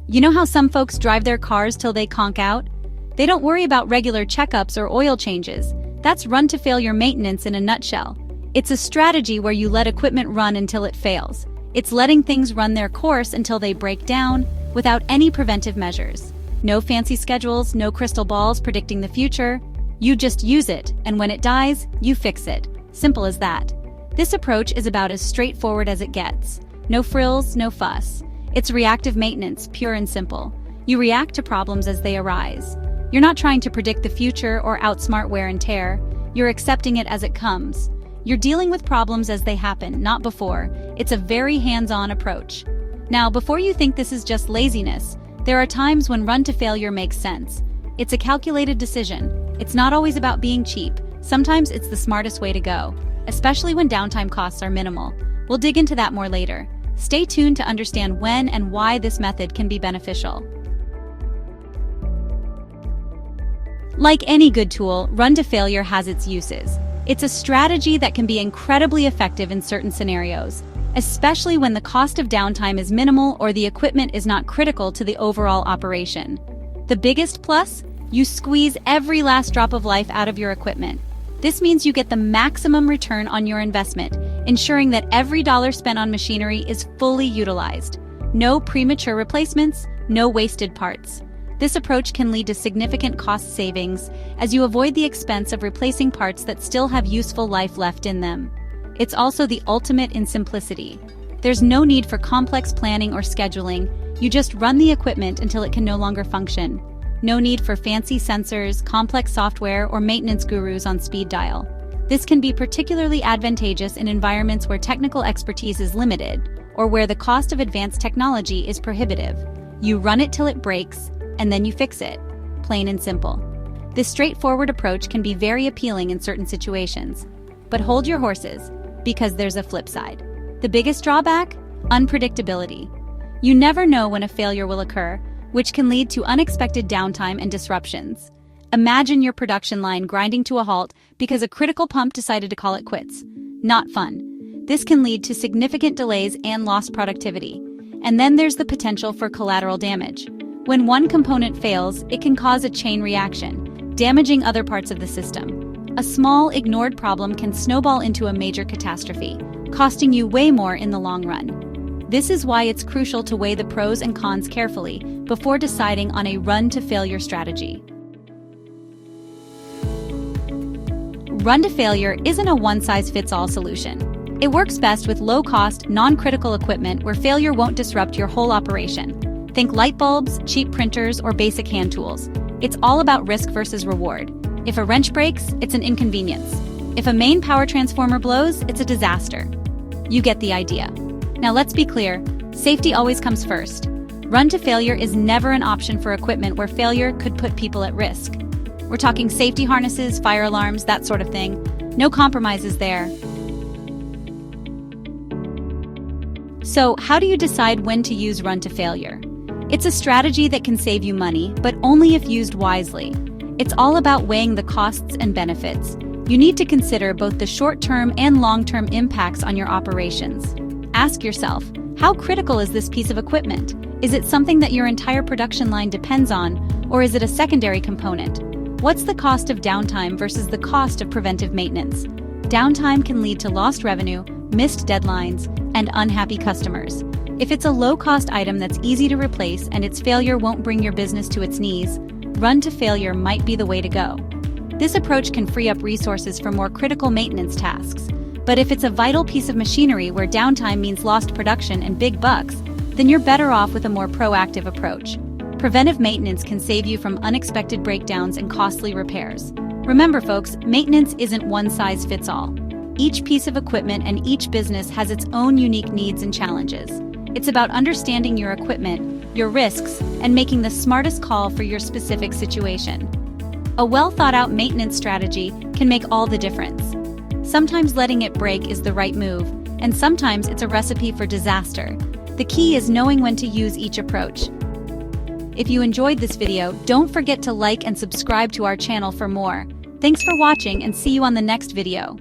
You know how some folks drive their cars till they conk out? They don't worry about regular checkups or oil changes. That's run-to-failure maintenance in a nutshell. It's a strategy where you let equipment run until it fails. It's letting things run their course until they break down, without any preventive measures. No fancy schedules, no crystal balls predicting the future. You just use it, and when it dies, you fix it. Simple as that. This approach is about as straightforward as it gets. No frills, no fuss. It's reactive maintenance, pure and simple. You react to problems as they arise. You're not trying to predict the future or outsmart wear and tear. You're accepting it as it comes. You're dealing with problems as they happen, not before. It's a very hands-on approach. Now, before you think this is just laziness, there are times when run to failure makes sense. It's a calculated decision. It's not always about being cheap. Sometimes it's the smartest way to go, especially when downtime costs are minimal. We'll dig into that more later. Stay tuned to understand when and why this method can be beneficial. Like any good tool, run to failure has its uses. It's a strategy that can be incredibly effective in certain scenarios, especially when the cost of downtime is minimal or the equipment is not critical to the overall operation. The biggest plus? You squeeze every last drop of life out of your equipment. This means you get the maximum return on your investment, ensuring that every dollar spent on machinery is fully utilized. No premature replacements, no wasted parts. This approach can lead to significant cost savings, as you avoid the expense of replacing parts that still have useful life left in them. It's also the ultimate in simplicity. There's no need for complex planning or scheduling. You just run the equipment until it can no longer function. No need for fancy sensors, complex software, or maintenance gurus on speed dial. This can be particularly advantageous in environments where technical expertise is limited, or where the cost of advanced technology is prohibitive. You run it till it breaks, and then you fix it. Plain and simple. This straightforward approach can be very appealing in certain situations. But hold your horses, because there's a flip side. The biggest drawback? Unpredictability. You never know when a failure will occur, which can lead to unexpected downtime and disruptions. Imagine your production line grinding to a halt because a critical pump decided to call it quits. Not fun. This can lead to significant delays and lost productivity. And then there's the potential for collateral damage. When one component fails, it can cause a chain reaction, damaging other parts of the system. A small, ignored problem can snowball into a major catastrophe, costing you way more in the long run. This is why it's crucial to weigh the pros and cons carefully before deciding on a run-to-failure strategy. Run-to-failure isn't a one-size-fits-all solution. It works best with low-cost, non-critical equipment where failure won't disrupt your whole operation. Think light bulbs, cheap printers, or basic hand tools. It's all about risk versus reward. If a wrench breaks, it's an inconvenience. If a main power transformer blows, it's a disaster. You get the idea. Now let's be clear, safety always comes first. Run to failure is never an option for equipment where failure could put people at risk. We're talking safety harnesses, fire alarms, that sort of thing. No compromises there. So, how do you decide when to use run to failure? It's a strategy that can save you money, but only if used wisely. It's all about weighing the costs and benefits. You need to consider both the short-term and long-term impacts on your operations. Ask yourself, how critical is this piece of equipment? Is it something that your entire production line depends on, or is it a secondary component? What's the cost of downtime versus the cost of preventive maintenance? Downtime can lead to lost revenue, missed deadlines, and unhappy customers. If it's a low-cost item that's easy to replace and its failure won't bring your business to its knees, run to failure might be the way to go. This approach can free up resources for more critical maintenance tasks. But if it's a vital piece of machinery where downtime means lost production and big bucks, then you're better off with a more proactive approach. Preventive maintenance can save you from unexpected breakdowns and costly repairs. Remember, folks, maintenance isn't one size fits all. Each piece of equipment and each business has its own unique needs and challenges. It's about understanding your equipment, your risks, and making the smartest call for your specific situation. A well-thought-out maintenance strategy can make all the difference. Sometimes letting it break is the right move, and sometimes it's a recipe for disaster. The key is knowing when to use each approach. If you enjoyed this video, don't forget to like and subscribe to our channel for more. Thanks for watching and see you on the next video.